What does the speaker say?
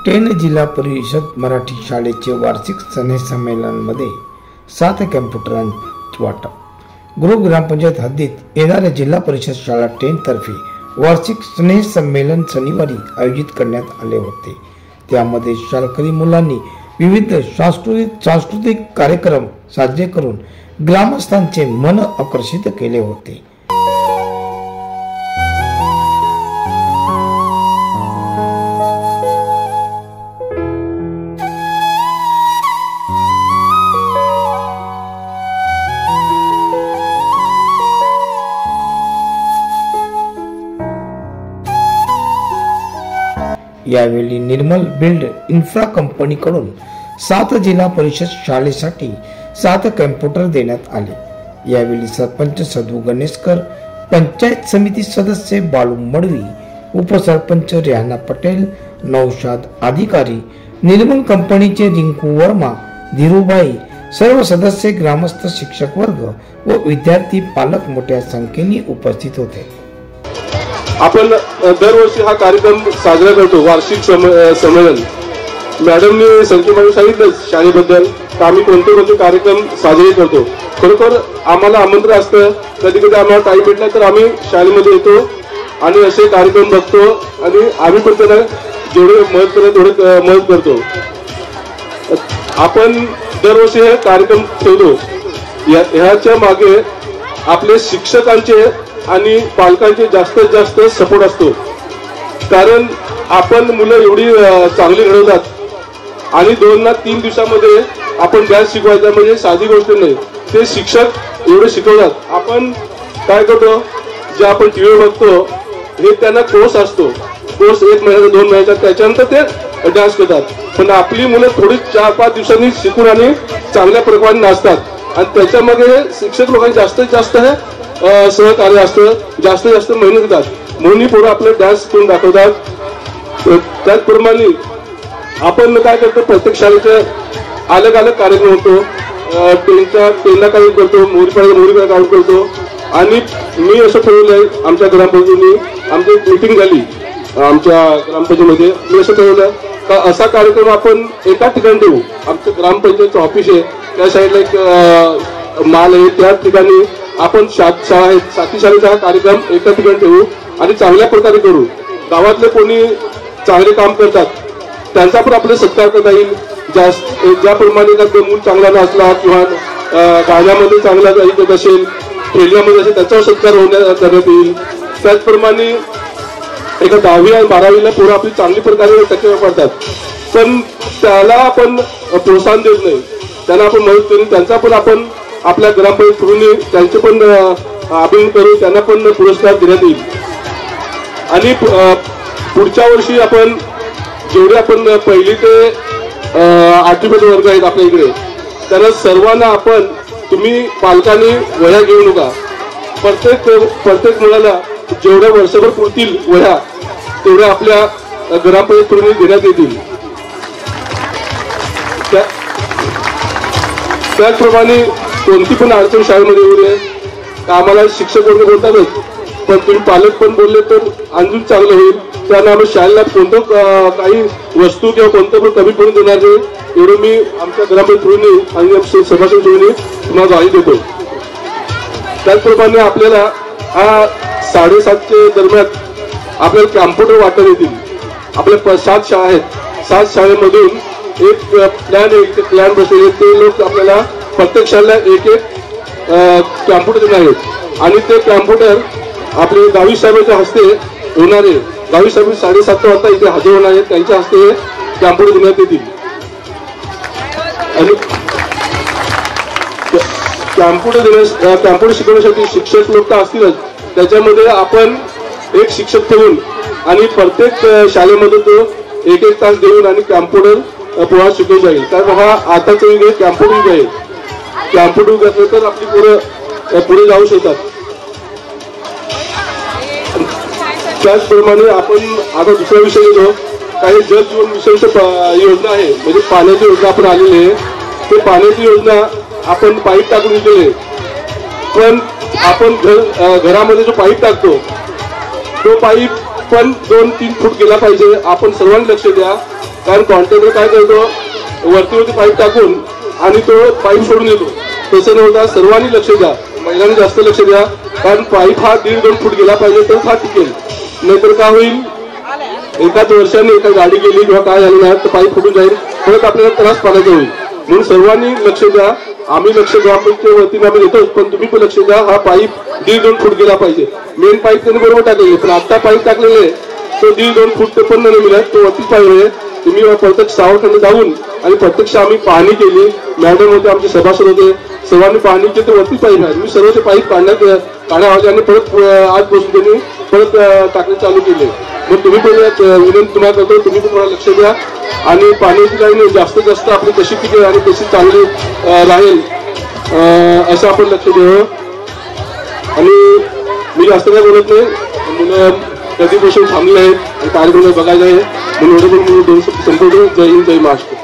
Ten जिल्हा परिषद मराठी शाळेचे वार्षिक स्नेहसंमेलनामध्ये 7 कॅम्प्युटरांचे वाटप। गृह ग्रामपंचायत हद्दीत येणाऱ्या जिल्हा परिषद शाळा टेन तर्फे वार्षिक स्नेहसंमेलन शनिवारी आयोजित करण्यात आले होते। त्यामध्ये शाळकरी मुलांनी विविध सांस्कृतिक कार्यक्रम साजरे करून ग्रामस्थांचे मन आकर्षित केले होते। यावेळी निर्मल बिल्ड इन्फ्रा कंपनीकडून 7 जिल्हा परिषद शाळेसाठी 7 कॅम्प्युटर देण्यात आले। यावेळी सरपंच सदू गणेशकर, पंचायत समिती सदस्य बाळू मडवी, उपसरपंच रेहाना पटेल, नौशाद अधिकारी, निर्मल कंपनीचे रिंकू वर्मा, धीरूभाई, सर्व सदस्य, ग्रामस्थ, शिक्षक वर्ग व विद्यार्थी पालक मोठ्या संख्येने उपस्थित होते। आपण दरवर्षी हा कार्यक्रम साजरा करतो, वार्षिक संमेलन। मॅडमनी संख्येमध्ये सांगितलं शाळेबद्दल आम्ही कोणते कार्यक्रम साजरे करतो। खरोखर आम्हाला आमंत्रण असतं, कधी कधी आम्हाला टाइम भेटला तर आम्ही शाळेमध्ये येतो आणि असे कार्यक्रम बघतो आणि आम्ही पण त्यांना जेवढे मदत करेल तेवढे मदत करतो। आपण दरवर्षी हे कार्यक्रम ठेवतो। ह्याच्या मागे आपले शिक्षकांचे आणि पालकांचे जास्तीत जास्त सपोर्ट असतो, कारण आपण मुलं एवढी चांगली घडवतात आणि 2 ना 3 दिवसामध्ये आपण डान्स शिकवायचा म्हणजे साधी गोष्ट नाही। ते शिक्षक एवढे शिकवतात। आपण काय करतो, जे आपण टीव्हीवर बघतो हे त्यांना कोर्स असतो, कोर्स 1 महिन्याचा 2 महिन्याचा, त्याच्यानंतर ते डान्स करतात। पण आपली मुलं थोडी 4-5 दिवसांनी शिकून आणि चांगल्या प्रकारे नाचतात आणि त्याच्यामध्ये शिक्षक लोकांनी जास्तीत जास्त सहकार्य असतं, जास्तीत जास्त मेहनत करतात म्हणून पोरं आपलं डान्स करून दाखवतात। त्याचप्रमाणे आपण काय करतो, प्रत्येक शाळेचे अलग अलग कार्यक्रम होतो। टेनला काही करतो, मोरी काम करतो आणि मी असं ठरवलंय, आमच्या ग्रामपंचायतीने आमची मीटिंग झाली आमच्या ग्रामपंचायतीमध्ये, मी असं ठरवलं का असा कार्यक्रम आपण एका ठिकाणी ठेवू। आमचं ग्रामपंचायतचं ऑफिस आहे, त्या साईडला एक माल आहे, त्या ठिकाणी आपण शाळा आहेत, 7 शाळेचा हा कार्यक्रम एका ठिकाणी ठेवू आणि चांगल्या प्रकारे करू। गावातले कोणी चांगले काम करतात त्यांचा पण आपले सत्कार करता येईल। ज्याप्रमाणे मूल चांगला नाचला किंवा गाण्यामध्ये चांगला ऐकत असेल, खेळण्यामध्ये असेल, त्याचा सत्कार करण्यात येईल। त्याचप्रमाणे एका 10वी आणि 12वीला पोरं आपली चांगली प्रकारे टक्केवारी पडतात, पण त्याला आपण प्रोत्साहन देत नाही, त्यांना आपण मदत करू, त्यांचा पण आपण आपल्या ग्रामपंचायत करून त्यांचे पण अभिनंदन करू, त्यांना पण पुरस्कार देण्यात येईल। आणि पुढच्या वर्षी आपण जेवढे आपण 1ली ते 8वी वर्ग आहेत आपल्या इकडे, त्यांना सर्वांना आपण, तुम्ही पालकांनी वह्या घेऊ नका, प्रत्येक मुलाला जेवढ्या वर्षभर पुरतील वह्या तेवढ्या आपल्या ग्रामपंचायत करून देण्यात येतील। त्याचप्रमाणे कोणती पण अडचण शाळेमध्ये येऊ नये, आम्हाला शिक्षक वर्ग बोलतातच, पण तुम्ही पालक पण बोलले तर अजून चांगलं होईल। त्यांना आम्ही शाळेला कोणतं काही वस्तू किंवा कोणतं पण कमी पडून देणार नाही, एवढं मी आमच्या ग्रामपंचायत आणि सभासद तुम्हाला ग्वाही देतो। त्याचप्रमाणे आपल्याला हा 7:30च्या दरम्यान आपल्याला कॅम्प्युटर वाटप येतील। आपल्या 7 शाळा आहेत, 7 शाळेमधून एक प्लॅन बसवले, ते लोक आपल्याला प्रत्येक शाळेला एक कॅम्प्युटर देणार आहेत आणि ते कॅम्प्युटर आपले गावी साहेबांच्या हस्ते होणार आहे। गावी साहेब 7:30 वाजता इथे हजर होणार आहेत, त्यांच्या हस्ते कॅम्प्युटर देण्यात येतील। आणि कॅम्प्युटर शिकवण्यासाठी शिक्षक लोक तर असतीलच, त्याच्यामध्ये आपण एक शिक्षक ठेवून आणि प्रत्येक शाळेमध्ये तो 1-1 तास देऊन आणि कॅम्प्युटर पोहा शिकवून जाईल, कारण हा आताच युग कॅम्प्युटर युग आहे। कॅम्प्युटर घेतलं तर आपली पोरं पुढे जाऊ शकतात। त्याचप्रमाणे आपण आता दुसरा विषय घेतो, काही जल जीवन विशेष योजना आहे, म्हणजे पाण्याची योजना आपण आलेली आहे। ते पाण्याची योजना आपण पाईप टाकून दिलेले, पण आपण घरामध्ये जो पाईप टाकतो तो पाईप पण 2-3 फूट गेला पाहिजे। आपण सर्वांनी लक्ष द्या, कारण कॉन्ट्रॅक्टर काय करतो, वरती पाईप टाकून आणि तो पाईप सोडून देतो. तसं न होता सर्वांनी लक्ष द्या, महिलांनी जास्त लक्ष द्या, कारण पाईप हा 1.5-2 फूट गेला पाहिजे तर हा टिकेल. नाहीतर काय होईल, एकाच वर्षाने एका गाडी गेली किंवा काय झालं नाही तर पाईप फुटून जाईल, परत आपल्याला त्रास पाण्याचा होईल. म्हणून सर्वांनी लक्ष द्या. आम्ही लक्ष ग्रामपंचायतीच्या वतीने आम्ही देतो, पण तुम्ही पण लक्ष द्या. हा पाईप 1.5-2 फूट गेला पाहिजे. मेन पाईप त्यांनी बरोबर टाकलेले, पण आता पाईप टाकलेले तो 1.5-2 फूट पण नाही मिळाला, तो वरतीच पाईप आहे. तुम्ही प्रत्यक्ष सावरखंड जाऊन आणि प्रत्यक्ष आम्ही पाहणी केली, मॅडम होते, आमचे सभासद होते, सर्वांनी पाहणी केली तर वरती पाईप आहे. मी सर्व ते पाईप काढण्याआले आणि परत आजपासून त्यांनी परत टाकणे चालू केले. मग तुम्ही पण विनंती तुम्हाला करतो, तुम्ही पण थोडा लक्ष द्या आणि पाण्याची काही नाही, जास्तीत जास्त आपली कशी टिकेल आणि कशी चांगली राहील असं आपण लक्ष द्यावं. आणि मी जास्त काय बोलत नाही, मुलं कधीपासून थांबले आहेत आणि कार्यक्रम बघायला आहे म्हणून एवढं पण मी 2 शब्द संपवतो. जय हिंद, जय महाराष्ट्र.